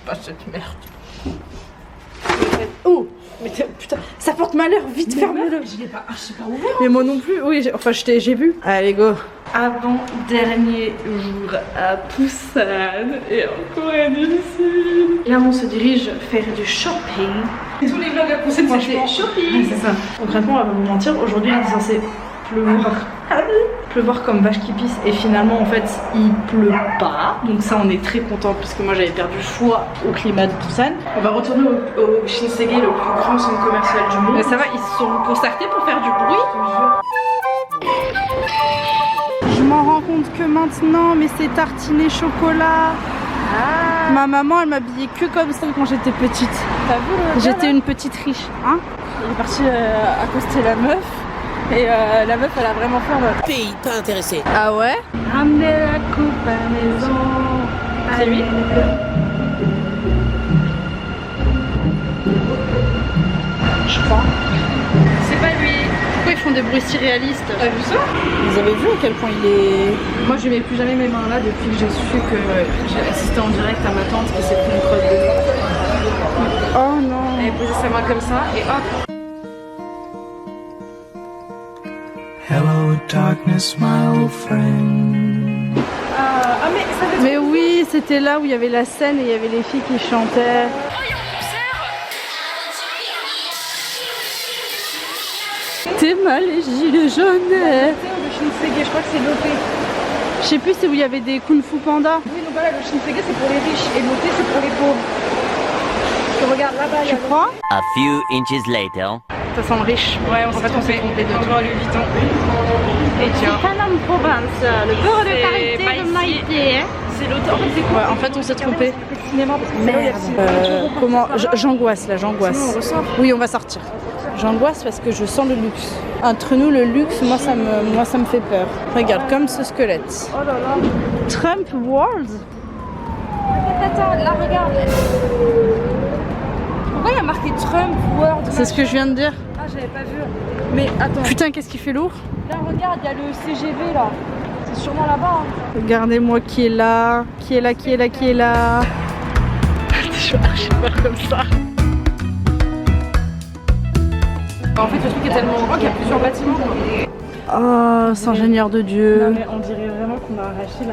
pas cette merde. Oh, mais putain, ça porte malheur, vite ferme-le. Je l'ai pas ouvert. Mais moi non plus, oui, enfin j'ai vu. Allez, go. Avant-dernier jour à Busan et en Corée du Sud. Là, on se dirige faire du shopping. Tous les vlogs à concept, c'est shopping. C'est ça. Concrètement, on va pas vous mentir, aujourd'hui il est censé pleuvoir. Pleuvoir comme vache qui pisse et finalement en fait il pleut pas. Donc ça on est très content puisque moi j'avais perdu le choix au climat de Busan. On va retourner au Shinsegae, le plus grand centre commercial du monde. Mais ça va, ils se sont concertés pour faire du bruit. Je m'en rends compte que maintenant, mais c'est tartiné chocolat. Ah. Ma maman elle m'habillait que comme ça quand j'étais petite. T'as vu le J'étais une petite riche. Hein, il est parti accoster la meuf. Et la meuf elle a vraiment fait en mode Pays pas intéressé. ah ouais. Ramenez la coupe à la maison. C'est lui. Je crois. C'est pas lui. Pourquoi ils font des bruits si réalistes? T'as vu ça? Vous avez vu à quel point il est... Moi je mets plus jamais mes mains là depuis que j'ai su que j'ai assisté en direct à ma tante qui s'est pris une crotte de nez. Oh non. Elle a posé sa main comme ça et hop. Hello, darkness, my old friend. Mais oui, c'était là où il y avait la scène et il y avait les filles qui chantaient. T'es mal les gilets jaunes. Le Shinsegae, je crois que c'est l'OP. Je sais plus, c'est où il y avait des Kung Fu Panda. Oui, donc voilà, le Shinsegae c'est pour les riches et l'OP c'est pour les pauvres. Parce que regarde là-bas, il y a. Tu crois? A few inches later. Ça sent riche. Ouais, on s'est trompé. de On doit Louis Vuitton. Et tiens. Paname Provence, le beurre de karité pas de ici. Maïté. C'est l'autre. En fait, c'est quoi? Ouais, en fait, on s'est trompé. Le cinéma parce que merde. Comment? J'angoisse là, j'angoisse. Sinon, on ressort. Oui, on va sortir. J'angoisse parce que je sens le luxe. Entre nous, le luxe, moi ça me fait peur. Regarde, comme ce squelette. Oh là là. Trump World. Attends, là regarde. Pourquoi il y a marqué Trump World? C'est ce que je viens de dire. Ah, j'avais pas vu. Mais attends. Putain, qu'est-ce qui fait lourd? Là regarde, il y a le CGV là. C'est sûrement là-bas. Hein. Regardez-moi qui est là. Qui est là, qui est là, qui est là. Je vais archi peur comme ça. En fait, le truc est tellement grand qu'il y a plusieurs bâtiments. Quoi. Oh, Saint-Seigneur de Dieu. Non, mais on dirait vraiment qu'on a arraché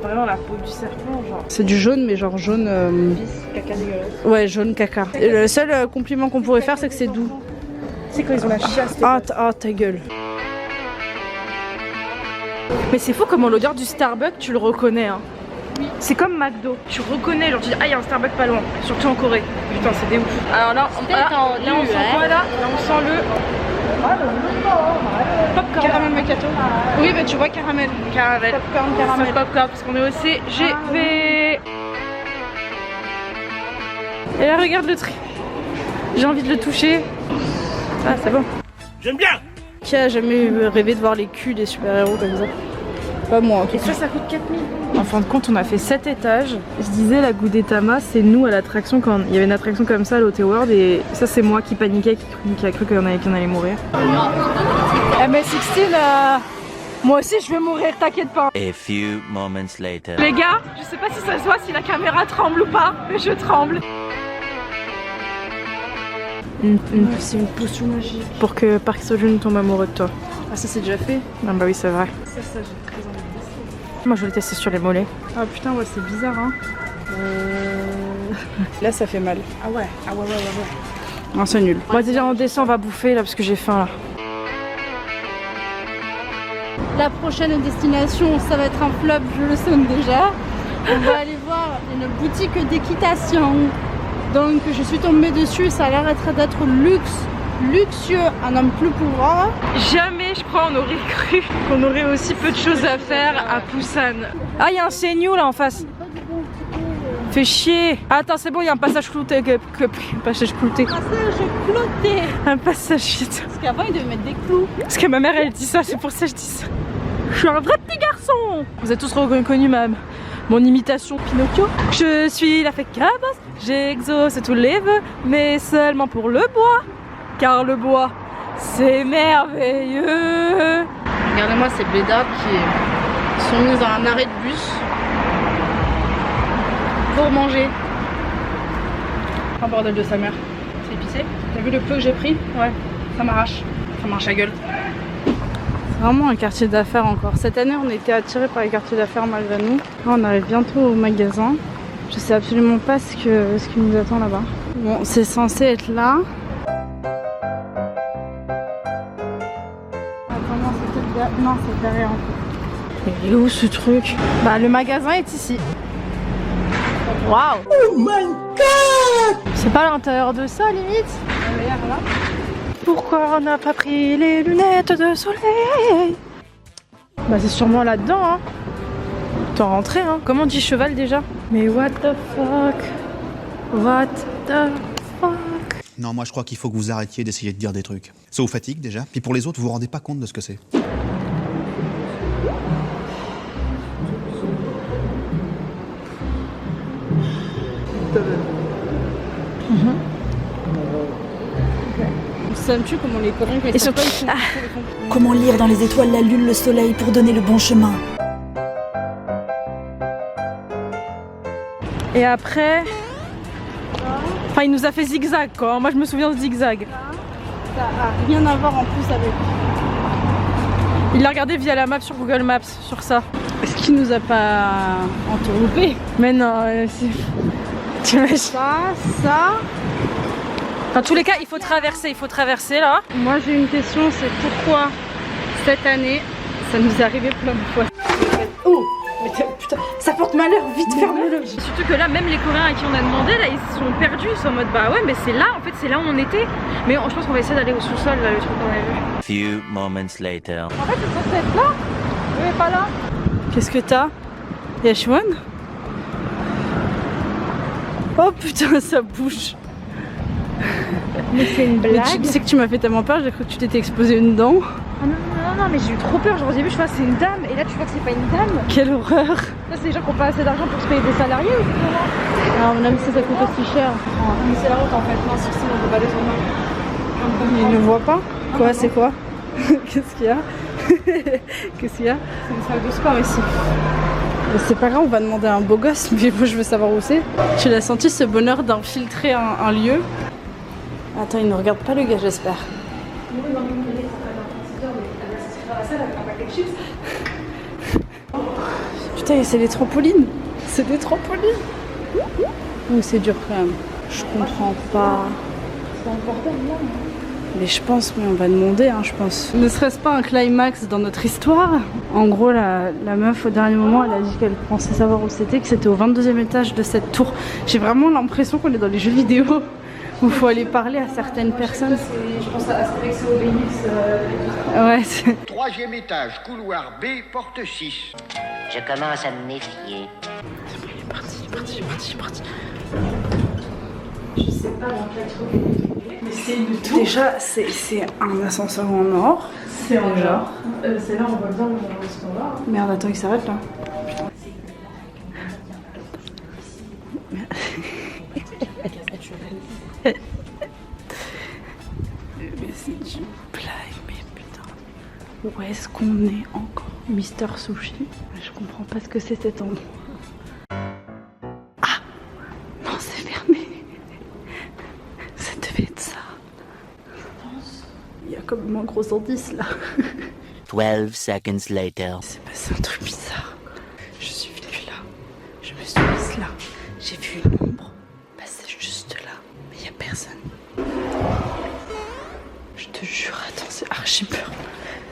vraiment la peau du serpent, genre. C'est du jaune, mais genre jaune. Caca dégueulasse. Ouais, jaune caca. Et le seul compliment qu'on pourrait faire, c'est que c'est doux. C'est quand ils ont la chiasse. Ah, ta gueule. Mais c'est fou comment l'odeur du Starbucks, tu le reconnais. Hein. Oui. C'est comme McDo. Tu reconnais, genre tu dis, ah, il y a un Starbucks pas loin. Surtout en Corée. Putain, c'est des ouf. Alors là, on sent quoi là? Là, on sent le. Popcorn. Caramel macchiato. Oui, bah tu vois caramel. Caramel. Popcorn, caramel. C'est popcorn parce qu'on est au CGV. Et là, regarde le tri. J'ai envie de le toucher. Ah, c'est bon. J'aime bien. Qui a jamais rêvé de voir les culs des super-héros comme ça? Pas moi en tout Et cas. ça coûte 4000. En fin de compte, on a fait 7 étages. Je disais, la Gudetama, c'est nous à l'attraction quand il y avait une attraction comme ça à l'Ote World. Et ça, c'est moi qui paniquais, qui a cru qu'on allait mourir. MS16, moi aussi je vais mourir, t'inquiète pas. A few moments later. Les gars, je sais pas si ça se voit, si la caméra tremble ou pas, mais je tremble. C'est une potion magique. Pour que Park Seo-joon tombe amoureux de toi. Ah, ça c'est déjà fait? Ah bah oui, c'est vrai. Ça, j'ai très envie de tester. Moi je vais le tester sur les mollets. Ah putain, ouais, c'est bizarre, hein. Là ça fait mal. Ah ouais. Non, c'est nul. Moi déjà on descend, on va bouffer là parce que j'ai faim là. La prochaine destination, ça va être un flop, je le sens déjà. On va aller voir une boutique d'équitation. Donc je suis tombée dessus, ça a l'air d'être luxueux, un homme plus pouvoir. Jamais, je crois, on aurait cru qu'on aurait aussi peu de choses à faire à Busan. Ah, il y a un CNU là en face. Fait chier. Ah, attends, c'est bon, il y a un passage clouté. Un passage clouté. Un passage vide. Parce qu'avant ils devaient mettre des clous. Parce que ma mère elle dit ça, c'est pour ça que je dis ça. Je suis un vrai petit garçon. Vous êtes tous reconnu mon imitation Pinocchio. Je suis la fée cabosse, j'exauce tous les vœux, mais seulement pour le bois. Car le bois, c'est merveilleux. Regardez-moi ces blédards qui sont mis dans un arrêt de bus. pour manger. Oh bordel de sa mère. C'est épicé. T'as vu le peu que j'ai pris? Ouais, ça m'arrache. Ça m'arrache la gueule. C'est vraiment un quartier d'affaires encore. Cette année, on a été attirés par les quartiers d'affaires malgré nous. Là, on arrive bientôt au magasin. Je sais absolument pas ce qui nous attend là-bas. Bon, c'est censé être là. Attends, non, c'est peut-être derrière. Non, c'est derrière encore. Il est où ce truc? Bah, le magasin est ici. Waouh! Oh my god! C'est pas à l'intérieur de ça, limite? Regarde là. Pourquoi on n'a pas pris les lunettes de soleil? Bah, c'est sûrement là-dedans, hein. T'es rentré, hein. Comment on dit cheval déjà? Mais what the fuck? What the fuck? Non, moi je crois qu'il faut que vous arrêtiez d'essayer de dire des trucs. Ça vous fatigue déjà, puis pour les autres, vous vous rendez pas compte de ce que c'est. Ça me tue comment les coréens quand ils sont pas, ils font... Comment lire dans les étoiles la lune, le soleil pour donner le bon chemin? Et après... Enfin, il nous a fait zigzag quoi. Moi je me souviens de zigzag. Ça a rien à voir en plus avec... Il l'a regardé via la map sur Google Maps, sur ça. Est-ce qu'il nous a pas entourloupé? Mais non, tu imagines? Ça... Dans tous les cas, il faut traverser là. Moi j'ai une question, c'est pourquoi cette année ça nous est arrivé plein de fois. Oh mais putain, ça porte malheur, vite ferme-le. Surtout que là, même les Coréens à qui on a demandé, là ils sont perdus, ils sont en mode bah ouais mais c'est là, en fait c'est là où on était. Mais je pense qu'on va essayer d'aller au sous-sol là, le truc qu'on a vu. Few moments later. En fait c'est censé être là, mais pas là. Qu'est-ce que t'as? Yashwan? Oh putain ça bouge. Mais c'est une blague. Mais tu sais que tu m'as fait tellement peur, j'ai cru que tu t'étais exposé une dent. Ah non, mais j'ai eu trop peur. Genre au début je vois c'est une dame et là tu vois que c'est pas une dame. Quelle horreur. Ça c'est des gens qui ont pas assez d'argent pour se payer des salariés ou comment? Alors même si ça coûte aussi cher. Mais c'est la honte en fait, non si on peut pas les tourner. Il ne voit pas? Quoi c'est quoi? Qu'est-ce qu'il y a? Qu'est-ce qu'il y a? C'est une salle de sport ici. C'est pas grave, on va demander à un beau gosse, mais moi je veux savoir où c'est. Tu l'as senti ce bonheur d'infiltrer un lieu? Attends, il ne regarde pas le gars, j'espère. Putain, c'est les trampolines. C'est des trampolines. Oui, c'est dur quand même. Je comprends pas. C'est un bordel là. Mais je pense, mais on va demander, hein, je pense. Ne serait-ce pas un climax dans notre histoire? En gros, la meuf, au dernier moment, elle a dit qu'elle pensait savoir où c'était, que c'était au 22e étage de cette tour. J'ai vraiment l'impression qu'on est dans les jeux vidéo où il faut aller parler à certaines personnes. Je pense à Astérix et Obélix. Ouais, c'est... 3e étage, couloir B, porte 6. Je commence à me méfier. Il est parti. Je sais pas dans quel truc. Mais c'est une tour. Déjà, c'est un ascenseur en or. C'est en or. C'est là, on voit bien le standard. Merde, attends, il s'arrête là. Mais c'est une blague, mais putain. Où est-ce qu'on est encore? Mister Sushi? Je comprends pas ce que c'est cet endroit. Ah! Non, c'est fermé. Ça devait être ça. Il y a comme un gros indice là. 12 seconds later. C'est passé un truc bizarre. Je suis venue là. Je me suis mise là. J'ai vu une ombre passer juste là. Mais il n'y a personne. Je te jure, attends, c'est archi peur.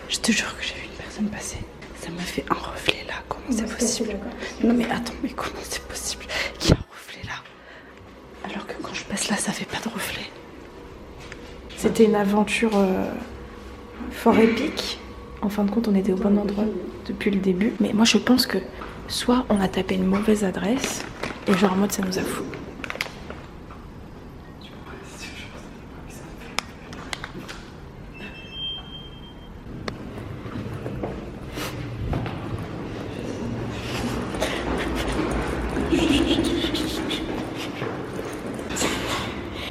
Je te jure que j'ai vu une personne passer. Ça m'a fait un reflet là. Comment c'est possible? Non mais attends, mais comment c'est possible qu'il y ait un reflet là? Alors que quand je passe là, ça fait pas de reflet. C'était une aventure fort épique. En fin de compte, on était au bon endroit depuis le début. Mais moi, je pense que soit on a tapé une mauvaise adresse, et genre en mode ça nous a fou.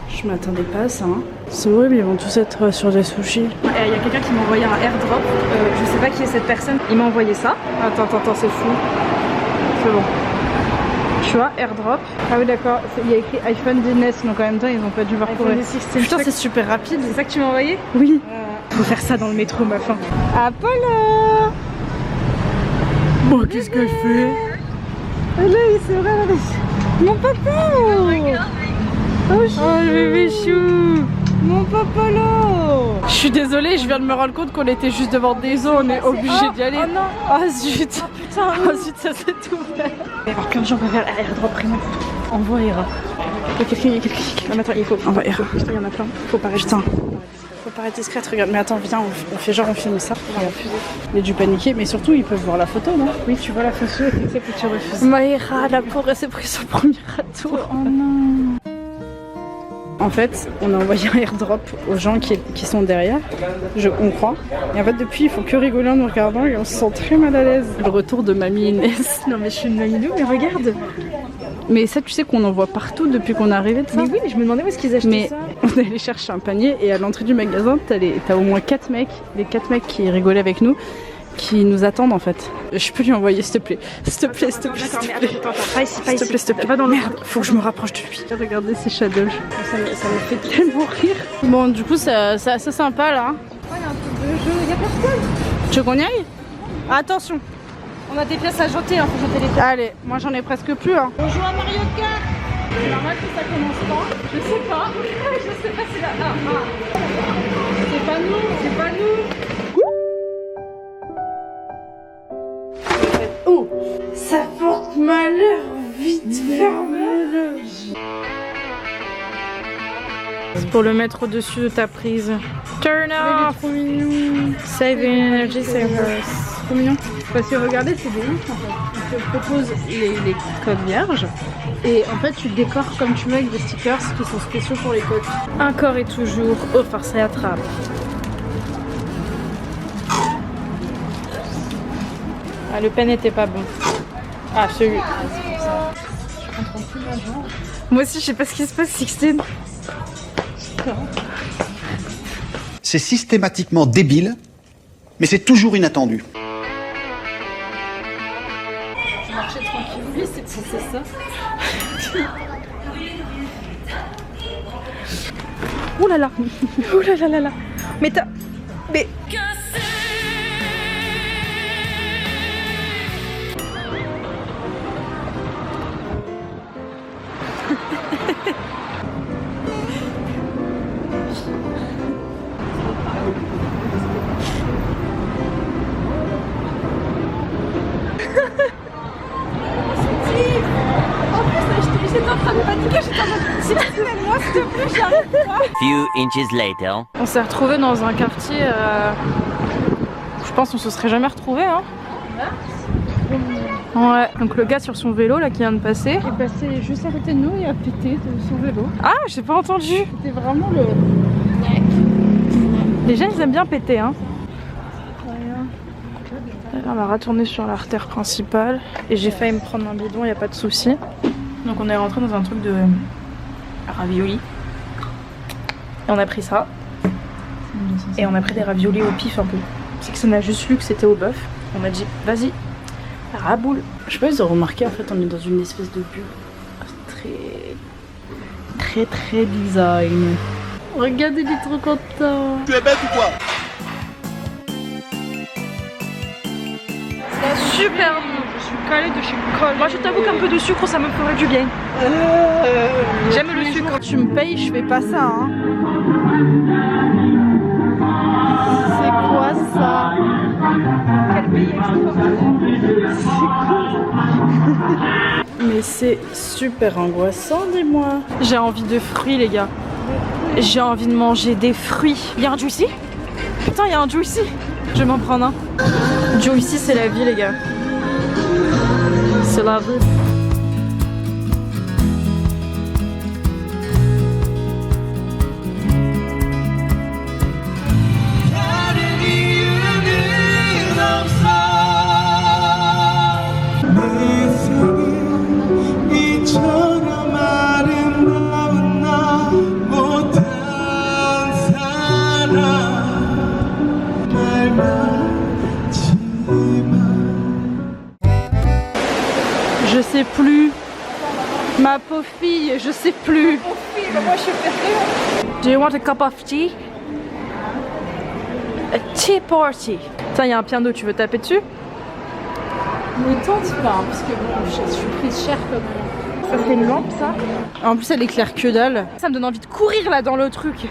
Je m'attendais pas à ça. Hein. C'est horrible, ils vont tous être sur des sushis. Il y a quelqu'un qui m'a envoyé un airdrop. Je sais pas qui est cette personne. Il m'a envoyé ça. Attends, c'est fou. C'est bon. Tu vois, airdrop. Ah oui d'accord, il y a écrit iPhone 10 donc en même temps ils ont pas dû parcourir. Putain c'est super rapide. C'est ça que tu m'as envoyé? Oui. Faut faire ça dans le métro ma fin. Apollo. Bon, qu'est-ce que je fais? Là c'est vrai, mon papa. Oh le bébé chou. mon papalo. Je suis désolée, je viens de me rendre compte qu'on était juste devant des eaux, on est obligé d'y aller. Oh non. Oh zut. Putain. Oh zut, ça s'est tout fait. Il va y avoir plein de gens qui vont faire airdrop premium. Envoie Hera. Il y a quelqu'un, Non mais attends, il faut. Envoie Hera. Putain, il y en a plein. Faut pas rester. Faut pas être discrète, regarde. Mais attends, viens, on fait genre on filme ça. Il a dû paniquer, mais surtout ils peuvent voir la photo, non? Oui, tu vois la photo et tu sais que tu refuses. Maïra, la pauvre, elle s'est pris son premier râteau. Oh non. En fait, on a envoyé un airdrop aux gens qui sont derrière, on croit. Et en fait, depuis, il faut que rigoler en nous regardant et on se sent très mal à l'aise. Le retour de mamie Inès. Non mais je suis une mamie, mais regarde. Mais ça, tu sais qu'on en voit partout depuis qu'on est arrivé de ça. Mais oui, mais je me demandais où est-ce qu'ils achetaient ça. On est allé chercher un panier et à l'entrée du magasin, t'as au moins 4 mecs, les 4 mecs qui rigolaient avec nous, qui nous attendent en fait. Je peux lui envoyer s'il te plaît. S'il te plaît, s'il te plaît. D'accord, mais attends, pas ici, pas ici. S'il te plaît. Va dans le merde. Faut que je me rapproche de lui. Regardez ces shadows. Ça me fait tellement rire. Bon, du coup, c'est assez sympa là. Il y a un truc de jeu, il y a personne. Tu veux qu'on y aille? Attention. On a des pièces à jeter, faut jeter les pièces. Allez, moi j'en ai presque plus. Hein. On joue à Mario Kart. C'est normal que ça commence pas. Je sais pas. Je sais pas si là. C'est pas nous, c'est pas nous. Oh, ça porte malheur, vite ferme-le. C'est pour le mettre au-dessus de ta prise. Turn off. Trop mignon. Save energy savers. Trop mignon. Parce que regardez, c'est des ouf en fait. Ils te proposent les codes vierges. Et en fait, tu décores comme tu veux avec des stickers qui sont spéciaux pour les codes. Encore et toujours, offert ça attrape. Ah, le pen était pas bon. Ah, celui. Moi aussi, je sais pas ce qui se passe, Sixtine. C'est systématiquement débile, mais c'est toujours inattendu. Marcher tranquille, oui, c'est ça. Ouh là là. Ouh là là là là. Mais t'as. Mais. Few inches later. On s'est retrouvés dans un quartier. Je pense qu'on se serait jamais retrouvés. Hein. Ouais. Donc le gars sur son vélo là qui vient de passer. Il est passé juste à côté de nous et a pété de son vélo. Ah, j'ai pas entendu. C'était vraiment le. Les gens ils aiment bien péter hein. On va retourner sur l'artère principale et j'ai failli me prendre un bidon, y a pas de souci. Donc on est rentré dans un truc de ravioli et on a pris ça et on a pris des raviolis au pif un peu. C'est que ça n'a juste lu que c'était au bœuf. On a dit vas-y, raboule. Je sais pas, ils ont remarqué en fait on est dans une espèce de bulle très design. Regardez, il est trop content. Tu es bête ou quoi? Super bon, je suis calée de chez Col. Moi je t'avoue qu'un peu de sucre ça me ferait du bien. J'aime le sucre. Quand tu me payes, je fais pas ça hein. C'est quoi ça? Quel pays Mais c'est super angoissant, dis-moi. J'ai envie de fruits les gars. J'ai envie de manger des fruits. Y'a un juicy? Putain y'a un juicy. Je vais m'en prendre un. Juicy c'est la vie les gars. C'est la vie. Je sais plus Ma pauvre fille, je sais plus. Mon fille, moi je suis perdue. Do you want a cup of tea? A tea party. Tiens, il y a un piano, tu veux taper dessus? Ne tente pas, parce que bon, je suis prise cher comme. Ça fait une lampe ça. En plus elle éclaire que dalle. Ça me donne envie de courir là dans le truc.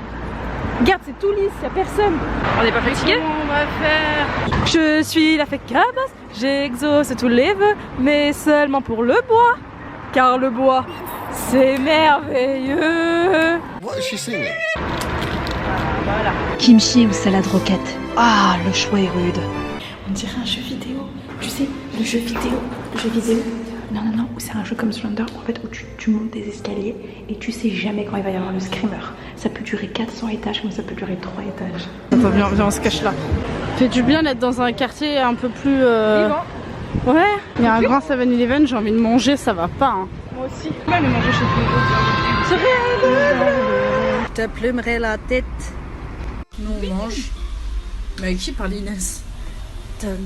Regarde, c'est tout lisse, y'a personne. On n'est pas fatigué? Comment on va faire? Je suis la fée Cabas, j'exauce tous les vœux, mais seulement pour le bois. Car le bois, c'est merveilleux. What is she singing? Kimchi ou salade roquette. Ah, le choix est rude. On dirait un jeu vidéo. Tu sais, le jeu vidéo. Non, où c'est un jeu comme Slender en fait où tu montes des escaliers et tu sais jamais quand il va y avoir le screamer. Ça peut durer 400 étages comme ça peut durer 3 étages. Attends, viens, on se cache là. Fait du bien d'être dans un quartier un peu plus... Ouais, il y a un grand 7-Eleven, j'ai envie de manger, ça va pas. Hein. Moi aussi. Je vais aller manger chez vous. C'est réel. Je te plumerai la tête. Nous on mange. Mais avec qui parle Inès? That